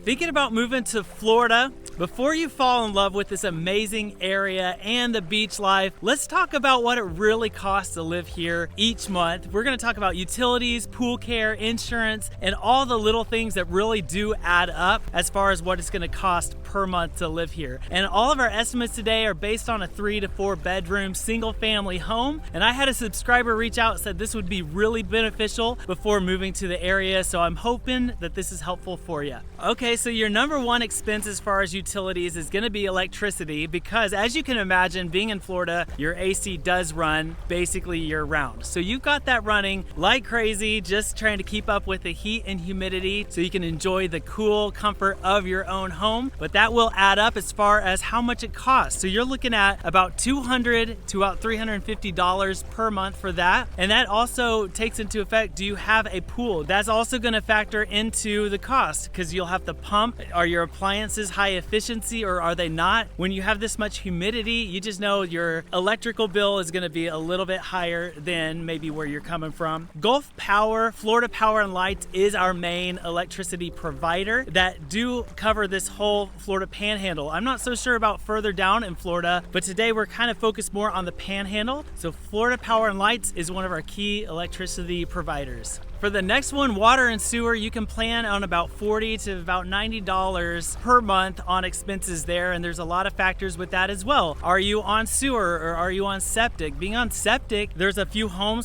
Thinking about moving to Florida? Before you fall in love with this amazing area and the beach life, let's talk about what it really costs to live here each month. We're going to talk about utilities, pool care, insurance, and all the little things that really do add up as far as what it's going to cost per month to live here. And all of our estimates today are based on a 3 to 4 bedroom single family home. And I had a subscriber reach out and said this would be really beneficial before moving to the area. So I'm hoping that this is helpful for you. Okay, so your number one expense as far as utilities is going to be electricity, because as you can imagine, being in Florida, your AC does run basically year round. So you've got that running like crazy, just trying to keep up with the heat and humidity so you can enjoy the cool comfort of your own home. But that will add up as far as how much it costs. So you're looking at about $200 to about $350 per month for that. And that also takes into effect, do you have a pool? That's also going to factor into the cost, because you'll have to pump. Are your appliances high efficiency or are they not? When you have this much humidity, you just know your electrical bill is going to be a little bit higher than maybe where you're coming from. Gulf Power, Florida Power and Light is our main electricity provider that do cover this whole Florida Panhandle. I'm not so sure about further down in Florida, but today we're kind of focused more on the Panhandle. So Florida Power and Light is one of our key electricity providers. For the next one, water and sewer, you can plan on about $40 to about $90 per month on expenses there, and there's a lot of factors with that as well. Are you on sewer or are you on septic? Being on septic, there's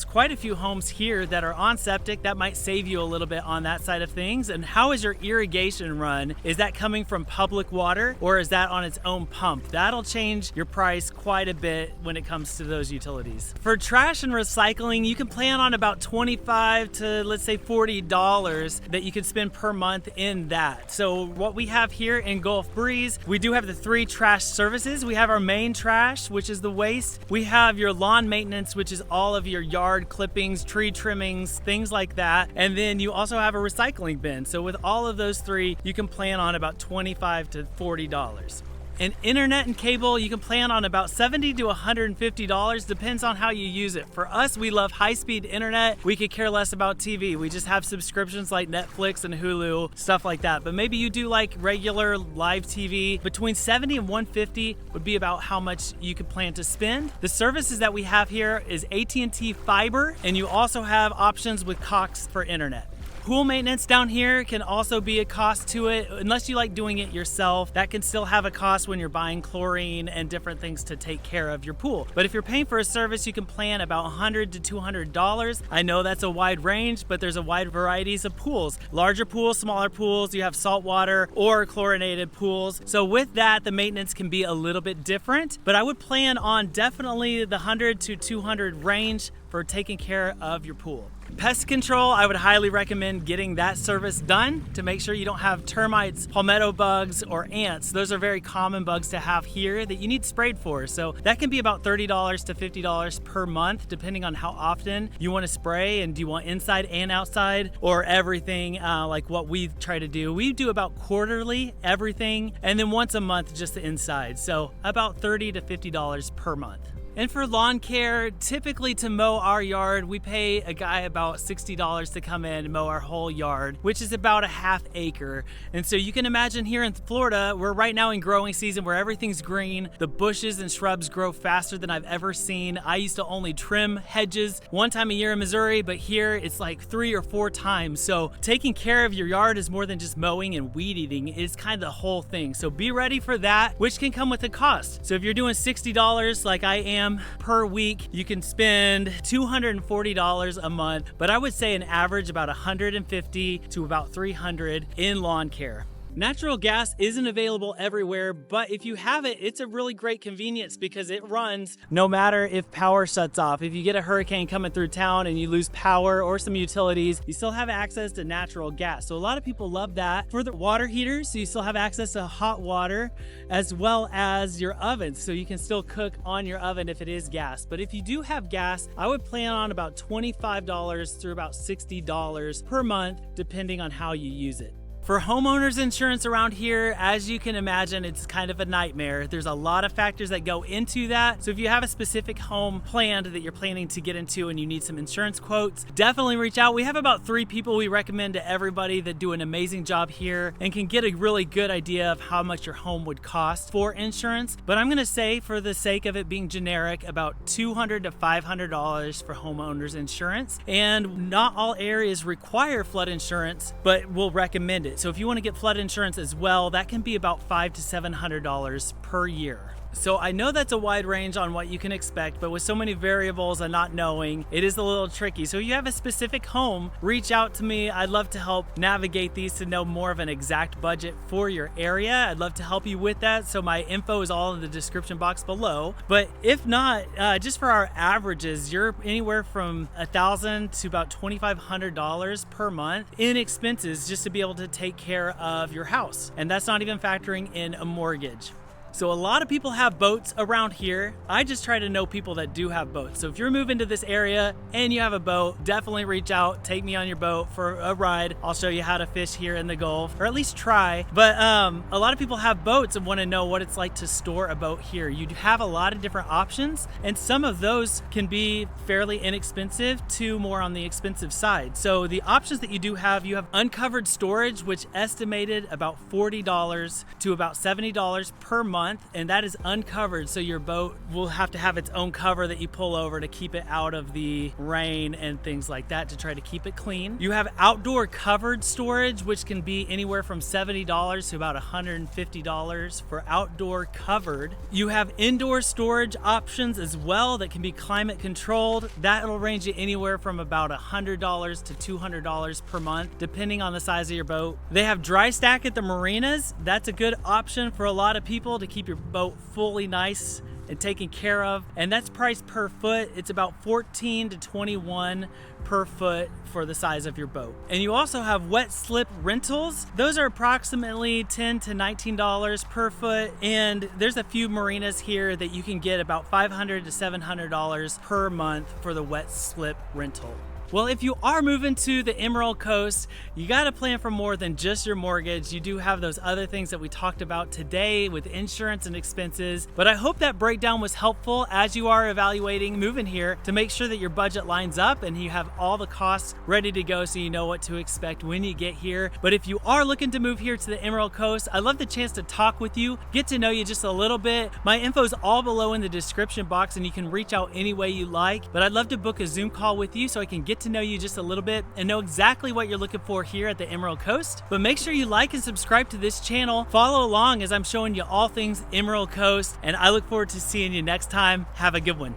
quite a few homes here that are on septic. That might save you a little bit on that side of things. And how is your irrigation run? Is that coming from public water or is that on its own pump? That'll change your price quite a bit when it comes to those utilities. For trash and recycling, you can plan on about $25 to let's say $40 that you could spend per month in that. So what we have here in Gulf Breeze, we do have the 3 trash services. We have our main trash, which is the waste. We have your lawn maintenance, which is all of your yard clippings, tree trimmings, things like that. And then you also have a recycling bin. So with all of those 3, you can plan on about $25 to $40. And internet and cable, you can plan on about $70 to $150, depends on how you use it. For us, we love high-speed internet. We could care less about TV. We just have subscriptions like Netflix and Hulu, stuff like that. But maybe you do like regular live TV. Between $70 and $150 would be about how much you could plan to spend. The services that we have here is AT&T Fiber, and you also have options with Cox for internet. Pool maintenance down here can also be a cost to it, unless you like doing it yourself. That can still have a cost when you're buying chlorine and different things to take care of your pool. But if you're paying for a service, you can plan about $100 to $200. I know that's a wide range, but there's a wide varieties of pools. Larger pools, smaller pools, you have saltwater or chlorinated pools. So with that, the maintenance can be a little bit different, but I would plan on definitely the $100 to $200 range for taking care of your pool. Pest Control, I would highly recommend getting that service done to make sure you don't have termites, palmetto bugs, or ants. Those are very common bugs to have here that you need sprayed for. So that can be about $30 to $50 per month, depending on how often you want to spray, and do you want inside and outside or everything, like what we try to do. We do about quarterly everything, and then once a month just the inside. So about $30 to $50 per month. And for lawn care, typically to mow our yard, we pay a guy about $60 to come in and mow our whole yard, which is about a half acre. And so you can imagine here in Florida, we're right now in growing season where everything's green. The bushes and shrubs grow faster than I've ever seen. I used to only trim hedges one time a year in Missouri, but here it's like 3 or 4 times. So taking care of your yard is more than just mowing and weed eating. It's kind of the whole thing. So be ready for that, which can come with a cost. So if you're doing $60 like I am per week, you can spend $240 a month, but I would say an average about $150 to about $300 in lawn care. Natural gas isn't available everywhere, but if you have it, it's a really great convenience because it runs no matter if power shuts off. If you get a hurricane coming through town and you lose power or some utilities, you still have access to natural gas. So a lot of people love that. For the water heaters, so you still have access to hot water as well as your ovens. So you can still cook on your oven if it is gas. But if you do have gas, I would plan on about $25 through about $60 per month, depending on how you use it. For homeowners insurance around here, as you can imagine, it's kind of a nightmare. There's a lot of factors that go into that. So if you have a specific home planned that you're planning to get into and you need some insurance quotes, definitely reach out. We have about 3 people we recommend to everybody that do an amazing job here and can get a really good idea of how much your home would cost for insurance. But I'm gonna say, for the sake of it being generic, about $200 to $500 for homeowners insurance. And not all areas require flood insurance, but we'll recommend it. So if you want to get flood insurance as well, that can be about $500 to $700 per year. So I know that's a wide range on what you can expect, but with so many variables and not knowing, it is a little tricky. So if you have a specific home, reach out to me. I'd love to help navigate these to know more of an exact budget for your area. I'd love to help you with that. So my info is all in the description box below. But if not, just for our averages, you're anywhere from $1,000 to about $2,500 per month in expenses just to be able to take care of your house. And that's not even factoring in a mortgage. So a lot of people have boats around here. I just try to know people that do have boats. So if you're moving to this area and you have a boat, definitely reach out, take me on your boat for a ride. I'll show you how to fish here in the Gulf, or at least try. But a lot of people have boats and want to know what it's like to store a boat here. You have a lot of different options, and some of those can be fairly inexpensive to more on the expensive side. So the options that you have uncovered storage, which estimated about $40 to about $70 per month. And that is uncovered, so your boat will have to have its own cover that you pull over to keep it out of the rain and things like that, to try to keep it clean. You have outdoor covered storage, which can be anywhere from $70 to about $150 for outdoor covered. You have indoor storage options as well that can be climate controlled. That'll range you anywhere from about $100 to $200 per month, depending on the size of your boat. They have dry stack at the marinas. That's a good option for a lot of people to keep your boat fully nice and taken care of, and that's priced per foot. It's about $14 to $21 per foot for the size of your boat. And you also have wet slip rentals. Those are approximately $10 to $19 per foot, and there's a few marinas here that you can get about $500 to $700 per month for the wet slip rental. Well, if you are moving to the Emerald Coast, you got to plan for more than just your mortgage. You do have those other things that we talked about today with insurance and expenses. But I hope that breakdown was helpful as you are evaluating moving here, to make sure that your budget lines up and you have all the costs ready to go so you know what to expect when you get here. But if you are looking to move here to the Emerald Coast, I'd love the chance to talk with you, get to know you just a little bit. My info is all below in the description box, and you can reach out any way you like. But I'd love to book a Zoom call with you so I can get to know you just a little bit and know exactly what you're looking for here at the Emerald Coast. But make sure you like and subscribe to this channel. Follow along as I'm showing you all things Emerald Coast, and I look forward to seeing you next time. Have a good one.